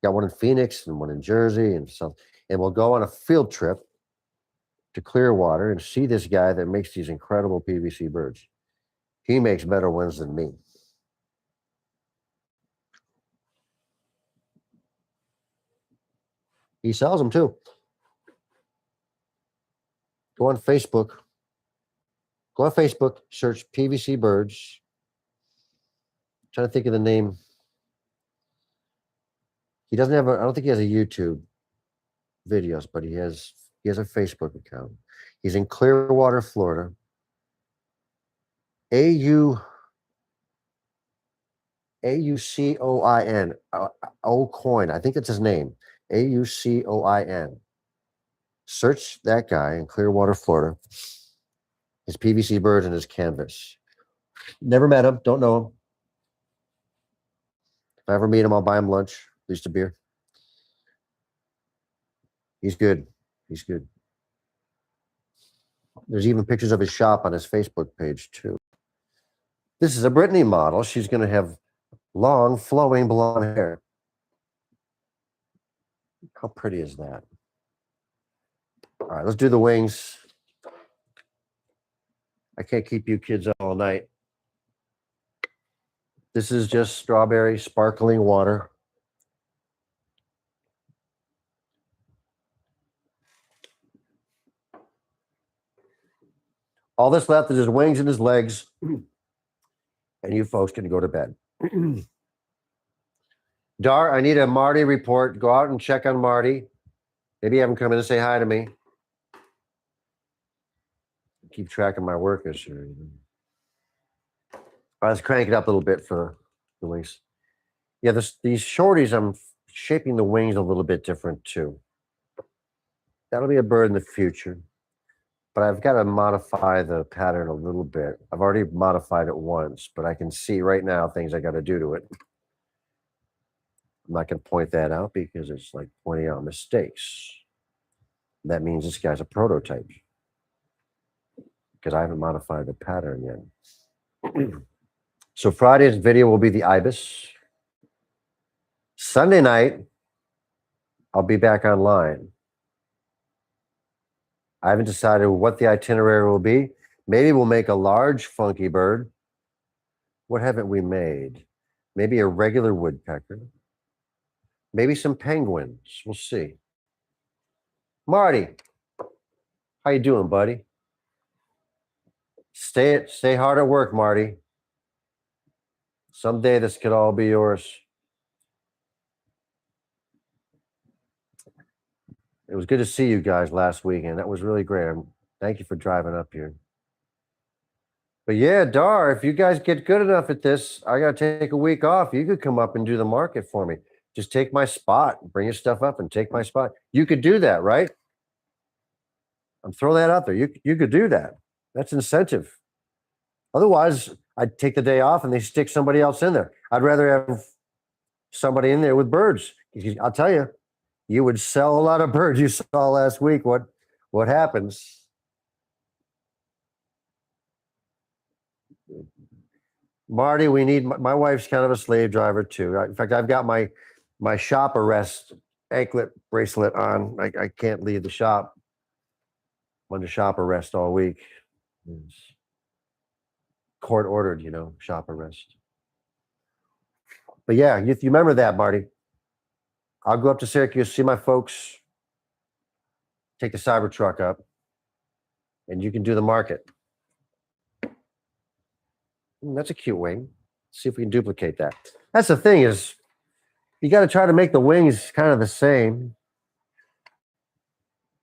Speaker 1: Got one in Phoenix and one in Jersey and so, and we'll go on a field trip to Clearwater and see this guy that makes these incredible PVC birds. He makes better ones than me. He sells them too. Go on Facebook. Search PVC birds. I'm trying to think of the name. He doesn't have I don't think he has a YouTube videos, but he has a Facebook account. He's in Clearwater, Florida. AUCOIN. Coin. I think that's his name. AUCOIN. Search that guy in Clearwater, Florida. His PVC birds and his canvas. Never met him. Don't know him. If I ever meet him, I'll buy him lunch. At least a beer. He's good. He's good. There's even pictures of his shop on his Facebook page too. This is a Brittany model. She's going to have long, flowing blonde hair. How pretty is that? All right, let's do the wings. I can't keep you kids up all night. This is just strawberry sparkling water. All that's left is his wings and his legs. And you folks can go to bed. Dar, I need a Marty report. Go out and check on Marty. Maybe have him come in and say hi to me. Keep track of my workers here. Let's crank it up a little bit for the wings. Yeah, these shorties, I'm shaping the wings a little bit different too. That'll be a bird in the future. But I've got to modify the pattern a little bit. I've already modified it once, but I can see right now things I got to do to it. I'm not going to point that out because it's like pointing out mistakes. That means this guy's a prototype because I haven't modified the pattern yet. So Friday's video will be the Ibis. Sunday night, I'll be back online. I haven't decided what the itinerary will be. Maybe we'll make a large funky bird. What haven't we made? Maybe a regular woodpecker. Maybe some penguins. We'll see. Marty, how you doing, buddy? Stay hard at work, Marty. Someday this could all be yours. It was good to see you guys last weekend. That was really great. Thank you for driving up here. But yeah, Dar, if you guys get good enough at this, I got to take a week off. You could come up and do the market for me. Just take my spot, bring your stuff up and take my spot. You could do that, right? I'm throwing that out there. You could do that. That's incentive. Otherwise, I'd take the day off and they stick somebody else in there. I'd rather have somebody in there with birds. I'll tell you, you would sell a lot of birds. You saw last week what happens. Marty, we need, my wife's kind of a slave driver too. In fact, I've got my shop arrest anklet bracelet on. I can't leave the shop. I'm under shop arrest all week. court ordered, you know, shop arrest. But yeah, you remember that, Marty. I'll go up to Syracuse, see my folks, take the Cybertruck up, and you can do the market. That's a cute wing. See if we can duplicate that. That's the thing is, you got to try to make the wings kind of the same.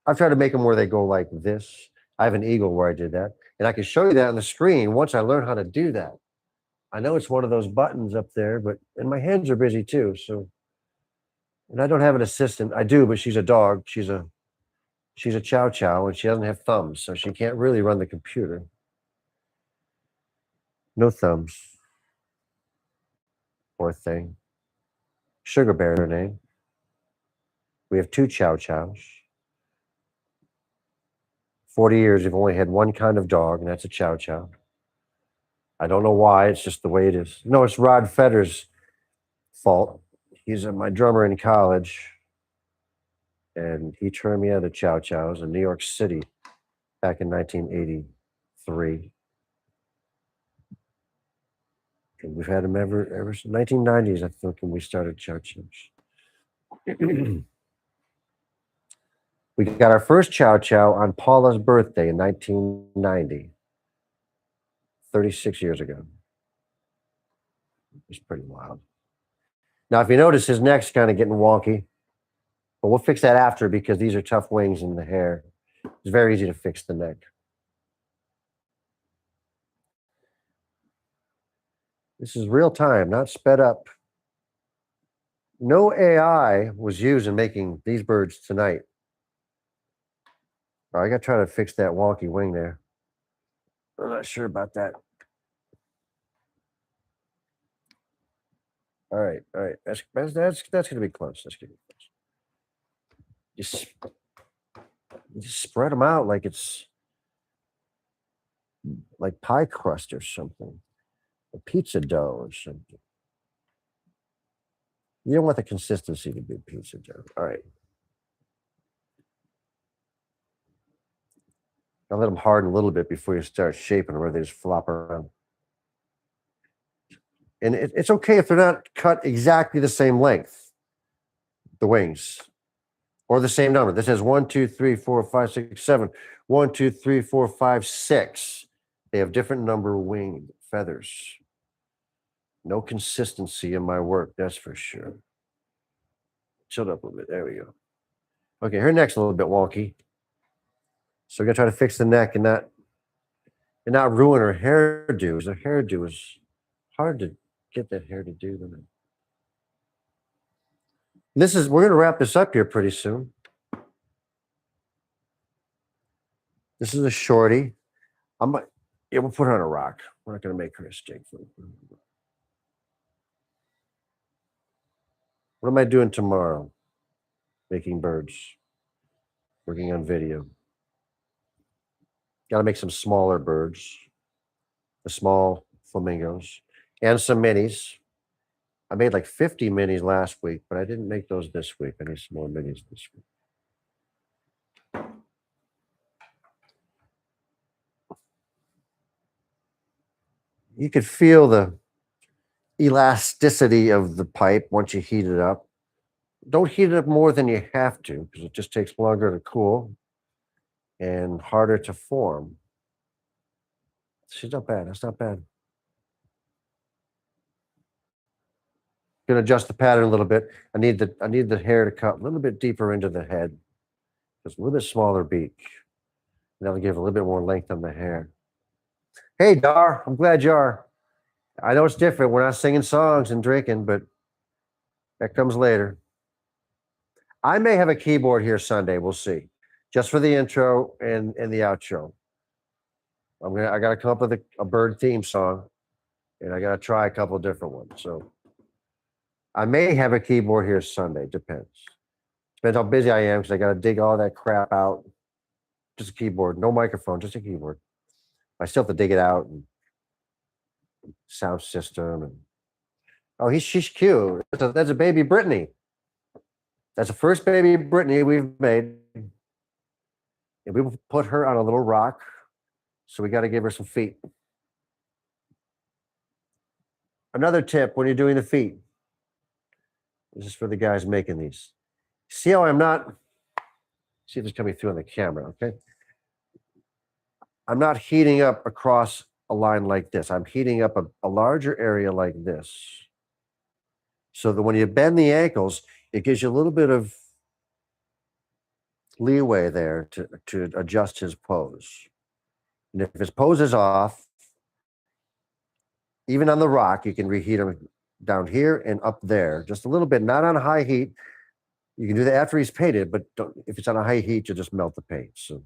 Speaker 1: I've tried to make them where they go like this. I have an eagle where I did that. And I can show you that on the screen once I learn how to do that. I know it's one of those buttons up there, and my hands are busy too. So, and I don't have an assistant. I do, but she's a dog. She's a chow chow, and she doesn't have thumbs, so she can't really run the computer. No thumbs. Poor thing. Sugar Bear, her name. We have 2 chow chows. 40 years, we've only had one kind of dog, and that's a chow chow. I don't know why. It's just the way it is. No, it's Rod Fetter's fault. He's my drummer in college, and he turned me out of chow chows in New York City back in 1983. And we've had him ever since 1990s, I think, when we started chow chows. We got our first chow chow on Paula's birthday in 1990, 36 years ago. It's pretty wild. Now, if you notice, his neck's kind of getting wonky, but we'll fix that after because these are tough wings in the hair. It's very easy to fix the neck. This is real time, not sped up. No AI was used in making these birds tonight. All right, I got to try to fix that wonky wing there. I'm not sure about that. All right. That's going to be close. That's going to be close. Just spread them out like it's like pie crust or something, a pizza dough or something. You don't want the consistency to be pizza dough. All right. I'll let them harden a little bit before you start shaping them, or they just flop around. And it's okay if they're not cut exactly the same length, the wings, or the same number. This has 1, 2, 3, 4, 5, 6, 7. 1, 2, 3, 4, 5, 6. They have different number of wing feathers. No consistency in my work, that's for sure. Chilled up a little bit. There we go. Okay, her neck's a little bit wonky. So we're gonna try to fix the neck and not ruin her hairdo. Her hairdo is hard to get that hair to do. We're gonna wrap this up here pretty soon. This is a shorty. We'll put her on a rock. We're not gonna make her a steak food. What am I doing tomorrow? Making birds. Working on video. Got to make some smaller birds, the small flamingos, and some minis. I made like 50 minis last week, but I didn't make those this week. I need some more minis this week. You could feel the elasticity of the pipe once you heat it up. Don't heat it up more than you have to because it just takes longer to cool and harder to form. She's not bad. That's not bad. Gonna adjust the pattern a little bit. I need the hair to cut a little bit deeper into the head. Just a little bit smaller beak. And that'll give a little bit more length on the hair. Hey, Dar, I'm glad you are. I know it's different. We're not singing songs and drinking, but that comes later. I may have a keyboard here Sunday. We'll see. Just for the intro and the outro. I got to come up with a bird theme song, and I got to try a couple of different ones. So I may have a keyboard here Sunday. Depends how busy I am because I got to dig all that crap out. Just a keyboard, no microphone, just a keyboard. I still have to dig it out and sound system. And she's cute. That's a baby Brittany. That's the first baby Brittany we've made. And we will put her on a little rock. So we got to give her some feet. another tip when you're doing the feet. This is for the guys making these. See how I'm not, see if it's coming through on the camera, okay? I'm not heating up across a line like this. I'm heating up a larger area like this. So that when you bend the ankles, it gives you a little bit of leeway there to adjust his pose. And if his pose is off, even on the rock, you can reheat him down here and up there, just a little bit, not on high heat. You can do that after he's painted, but if it's on a high heat, you'll just melt the paint. So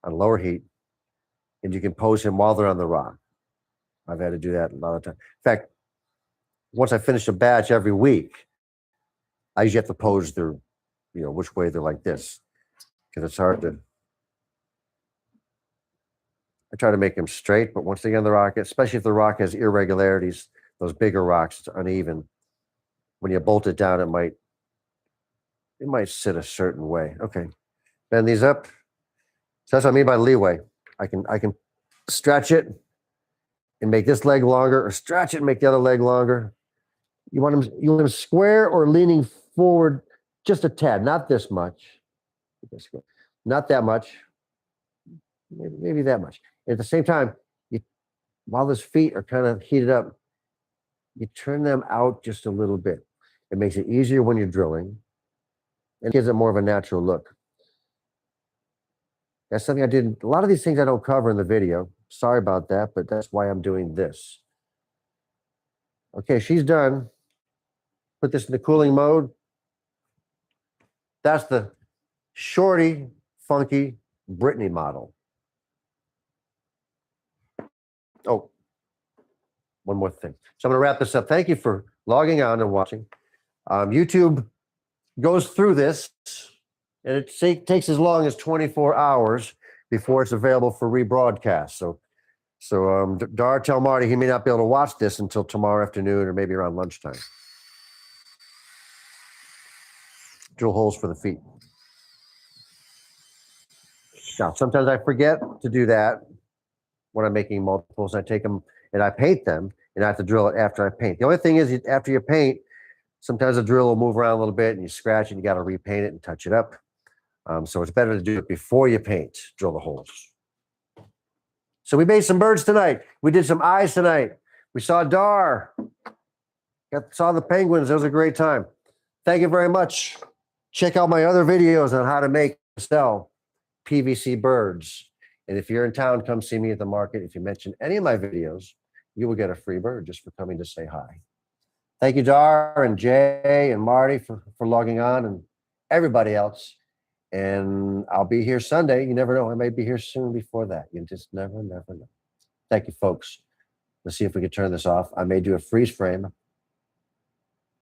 Speaker 1: on lower heat, and you can pose him while they're on the rock. I've had to do that a lot of times. In fact, once I finish a batch every week, I usually have to pose their, which way they're like this, because it's hard to. I try to make them straight, but once they get on the rock, especially if the rock has irregularities, those bigger rocks, it's uneven. When you bolt it down, it might sit a certain way. Okay, bend these up. So that's what I mean by leeway. I can stretch it and make this leg longer, or stretch it and make the other leg longer. You want them square or leaning forward just a tad, not this much, not that much, maybe that much. At the same time, while his feet are kind of heated up, you turn them out just a little bit. It makes it easier when you're drilling and gives it more of a natural look. That's something I did. A lot of these things I don't cover in the video. Sorry about that, but that's why I'm doing this. Okay, she's done. Put this in the cooling mode. That's the Shorty Funky Brittany model. Oh, one more thing. So I'm going to wrap this up. Thank you for logging on and watching. YouTube goes through this, and it takes as long as 24 hours before it's available for rebroadcast. So Dar, tell Marty he may not be able to watch this until tomorrow afternoon or maybe around lunchtime. Drill holes for the feet. Now, sometimes I forget to do that when I'm making multiples. I take them and I paint them, and I have to drill it after I paint. The only thing is, after you paint, sometimes the drill will move around a little bit and you scratch it, and you got to repaint it and touch it up. So it's better to do it before you paint, drill the holes. So we made some birds tonight. We did some eyes tonight. We saw Dar. Saw the penguins. It was a great time. Thank you very much. Check out my other videos on how to make and sell PVC birds. And if you're in town, come see me at the market. If you mention any of my videos, you will get a free bird just for coming to say hi. Thank you, Dar and Jay and Marty for logging on, and everybody else. And I'll be here Sunday. You never know. I may be here soon before that. You just never know. Thank you, folks. Let's see if we can turn this off. I may do a freeze frame.